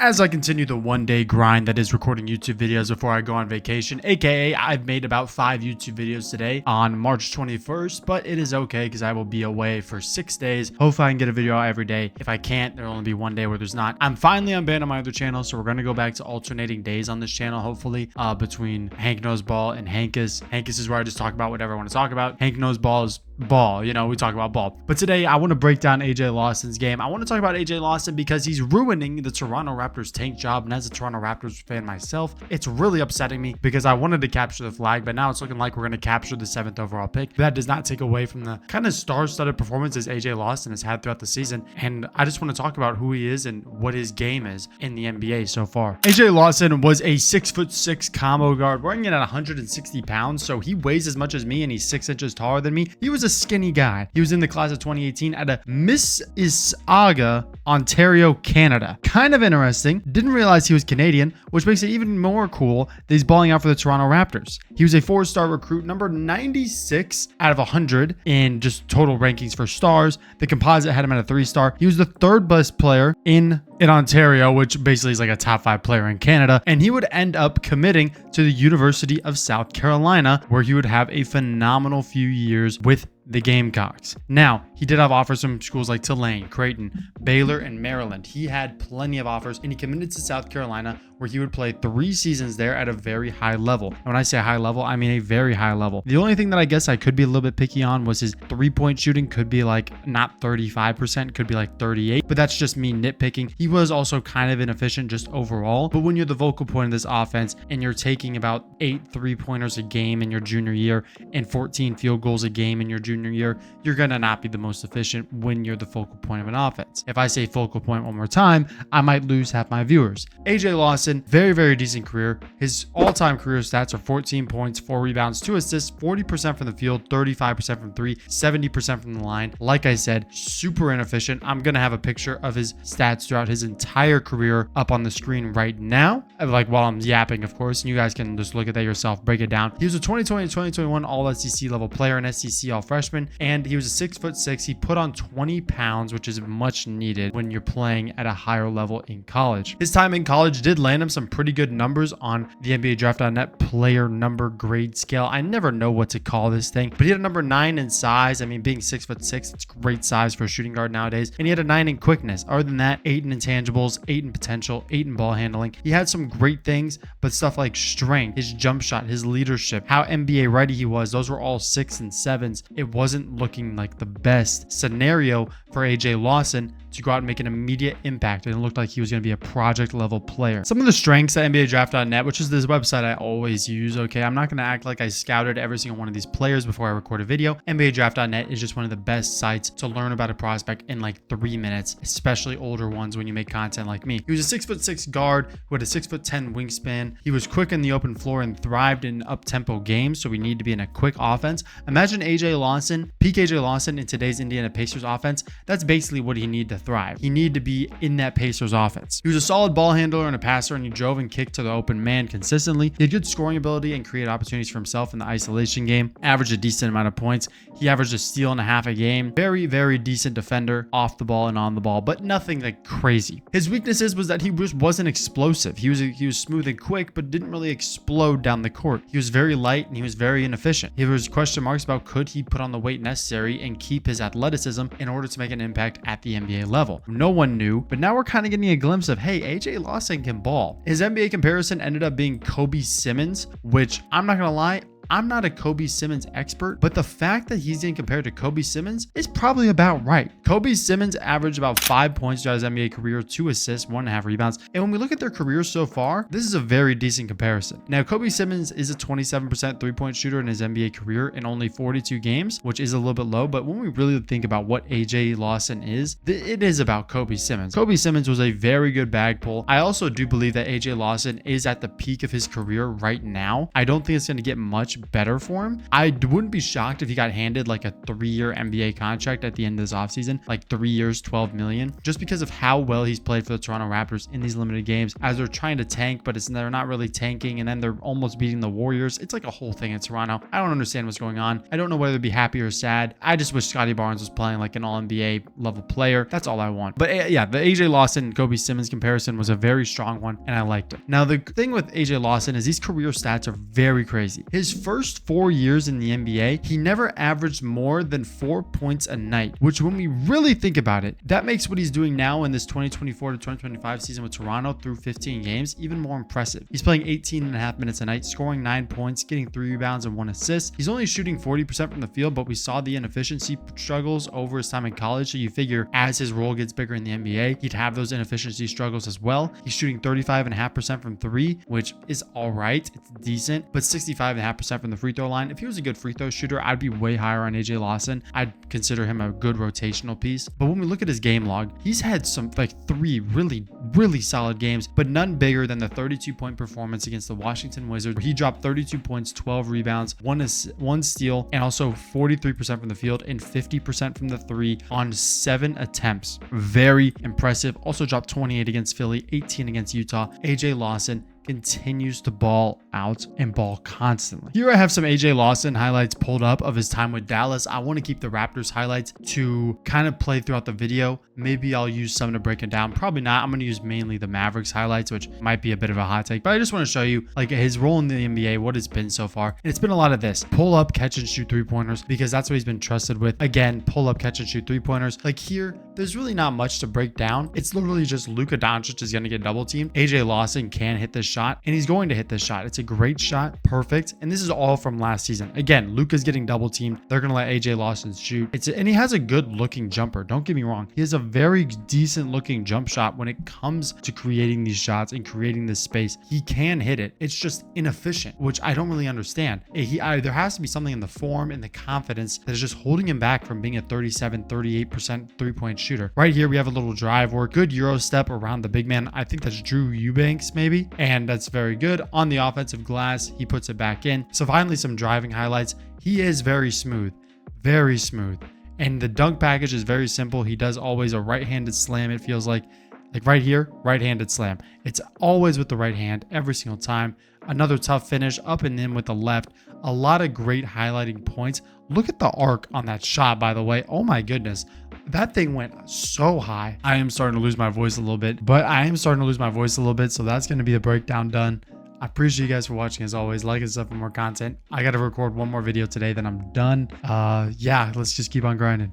As I continue the one-day grind that is recording YouTube videos before I go on vacation, aka I've made about 5 YouTube videos today on March 21st, but it is okay because I will be away for 6 days. Hopefully I can get a video out every day. If I can't, there'll only be one day where there's not. I'm finally unbanned on my other channel, so we're going to go back to alternating days on this channel, hopefully, between Hank Knows Ball and Hankus. Hankus is where I just talk about whatever I want to talk about. Hank Knows Ball is ball, you know, we talk about ball. But today I want to break down AJ Lawson's game. I want to talk about AJ Lawson because he's ruining the Toronto Raptors tank job, and as a Toronto Raptors fan myself, it's really upsetting me because I wanted to capture the flag, but now it's looking like we're going to capture the 7th overall pick. That does not take away from the kind of star-studded performances AJ Lawson has had throughout the season, and I just want to talk about who he is and what his game is in the NBA so far. AJ Lawson was a 6'6" combo guard, weighing in at 160 pounds, so he weighs as much as me and he's 6 inches taller than me. He was a skinny guy. He was in the class of 2018 at a Mississauga, Ontario, Canada. Kind of interesting. Didn't realize he was Canadian, which makes it even more cool that he's balling out for the Toronto Raptors. He was a 4-star recruit, number 96 out of 100 in just total rankings for stars. The composite had him at a 3-star. He was the 3rd best player in Ontario, which basically is like a top 5 player in Canada, and he would end up committing to the University of South Carolina, where he would have a phenomenal few years with the Gamecocks. Now, he did have offers from schools like Tulane, Creighton, Baylor, and Maryland. He had plenty of offers, and he committed to South Carolina, where he would play 3 seasons there at a very high level. And when I say high level, I mean a very high level. The only thing that I guess I could be a little bit picky on was his 3-point shooting. Could be like not 35%, could be like 38, but that's just me nitpicking. He was also kind of inefficient just overall, but when you're the vocal point of this offense and you're taking about 8 3-pointers a game in your junior year and 14 field goals a game in your junior year, you're gonna not be the most efficient when you're the focal point of an offense. If I say focal point one more time, I might lose half my viewers. AJ Lawson, very, very decent career. His all-time career stats are 14 points, 4 rebounds, 2 assists, 40% from the field, 35% from 3, 70% from the line. Like I said, super inefficient. I'm gonna have a picture of his stats throughout his entire career up on the screen right now, like while I'm yapping, of course, and you guys can just look at that yourself, break it down. He was a 2020-2021 all-SEC level player, an SEC all-freshman, and he was a 6'6". He put on 20 pounds, which is much needed when you're playing at a higher level in college. His time in college did land him some pretty good numbers on the NBA Draft.net player number grade scale. I never know what to call this thing, but he had a number 9 in size. I mean, being 6'6", it's great size for a shooting guard nowadays. And he had a 9 in quickness. Other than that, 8 in intangibles, 8 in potential, 8 in ball handling. He had some great things, but stuff like strength, his jump shot, his leadership, how NBA ready he was, those were all 6 and 7s. It wasn't looking like the best scenario for AJ Lawson to go out and make an immediate impact, and it looked like he was going to be a project level player. Some of the strengths at NBA Draft.net, which is this website I always use, okay? I'm not going to act like I scouted every single one of these players before I record a video. NBA Draft.net is just one of the best sites to learn about a prospect in like 3 minutes, especially older ones when you make content like me. He was a 6'6" guard who had a 6'10" wingspan. He was quick in the open floor and thrived in up-tempo games, so we need to be in a quick offense. Imagine AJ Lawson, peak AJ Lawson in today's Indiana Pacers offense. That's basically what he needed to thrive. He needed to be in that Pacers offense. He was a solid ball handler and a passer, and he drove and kicked to the open man consistently. He had good scoring ability and created opportunities for himself in the isolation game. Averaged a decent amount of points. He averaged a steal and a half a game. Very, very decent defender off the ball and on the ball, but nothing like crazy. His weaknesses was that he just wasn't explosive. He was smooth and quick, but didn't really explode down the court. He was very light and he was very inefficient. There was question marks about could he put on the weight necessary and keep his athleticism in order to make an impact at the NBA level. No one knew, but now we're kind of getting a glimpse of, hey, AJ Lawson can ball. His NBA comparison ended up being Kobe Simmons, which I'm not gonna lie, I'm not a Kobe Simmons expert, but the fact that he's getting compared to Kobe Simmons is probably about right. Kobe Simmons averaged about 5 points throughout his NBA career, 2 assists, 1.5 rebounds. And when we look at their careers so far, this is a very decent comparison. Now, Kobe Simmons is a 27% 3-point shooter in his NBA career in only 42 games, which is a little bit low. But when we really think about what AJ Lawson is, it is about Kobe Simmons. Kobe Simmons was a very good bag pull. I also do believe that AJ Lawson is at the peak of his career right now. I don't think it's going to get much much better for him. I wouldn't be shocked if he got handed like a 3-year NBA contract at the end of this offseason, like 3 years, 12 million, just because of how well he's played for the Toronto Raptors in these limited games as they're trying to tank, but they're not really tanking, and then they're almost beating the Warriors. It's like a whole thing in Toronto. I don't understand what's going on. I don't know whether to be happy or sad. I just wish Scottie Barnes was playing like an all-NBA level player. That's all I want. But yeah, the AJ Lawson Kobe Simmons comparison was a very strong one, and I liked it. Now, the thing with AJ Lawson is these career stats are very crazy. His first 4 years in the NBA, he never averaged more than 4 points a night, which when we really think about it, that makes what he's doing now in this 2024 to 2025 season with Toronto through 15 games even more impressive. He's playing 18.5 minutes a night, scoring 9 points, getting 3 rebounds and 1 assist. He's only shooting 40% from the field, but we saw the inefficiency struggles over his time in college, so you figure as his role gets bigger in the NBA, he'd have those inefficiency struggles as well. He's shooting 35.5% from 3, which is all right. It's decent, but 65.5% from the free throw line. If he was a good free throw shooter, I'd be way higher on AJ Lawson. I'd consider him a good rotational piece. But when we look at his game log, he's had some like 3 really solid games, but none bigger than the 32-point performance against the Washington Wizards, where he dropped 32 points, 12 rebounds, 1 steal, and also 43% from the field and 50% from the 3 on 7 attempts. Very impressive. Also dropped 28 against Philly, 18 against Utah. AJ Lawson continues to ball out and ball constantly. Here I have some AJ Lawson highlights pulled up of his time with Dallas. I want to keep the Raptors highlights to kind of play throughout the video. Maybe I'll use some to break it down. Probably not. I'm going to use mainly the Mavericks highlights, which might be a bit of a hot take, but I just want to show you like his role in the NBA, what it's been so far. And it's been a lot of this. Pull up, catch and shoot 3-pointers, because that's what he's been trusted with. Again, pull up, catch and shoot 3-pointers. Like here, there's really not much to break down. It's literally just Luka Doncic is going to get double teamed. AJ Lawson can hit this shot, and he's going to hit this shot. It's a great shot. Perfect. And this is all from last season. Again, Luka's getting double teamed. They're going to let AJ Lawson shoot. And he has a good looking jumper. Don't get me wrong. He has a very decent looking jump shot when it comes to creating these shots and creating this space. He can hit it. It's just inefficient, which I don't really understand. There has to be something in the form and the confidence that is just holding him back from being a 38% 3-point shooter. Right here, we have a little drive work. Good Euro step around the big man. I think that's Drew Eubanks maybe. And that's very good. On the offensive glass, he puts it back in. So finally, some driving highlights. He is very smooth. Very smooth. And the dunk package is very simple. He does always a right-handed slam, it feels like right here, right-handed slam. It's always with the right hand every single time. Another tough finish up and in with the left. A lot of great highlighting points. Look at the arc on that shot, by the way. Oh my goodness. That thing went so high. I am starting to lose my voice a little bit, so that's going to be the breakdown done. I appreciate you guys for watching. As always, like and stuff for more content. I got to record one more video today, then I'm done. Yeah, let's just keep on grinding.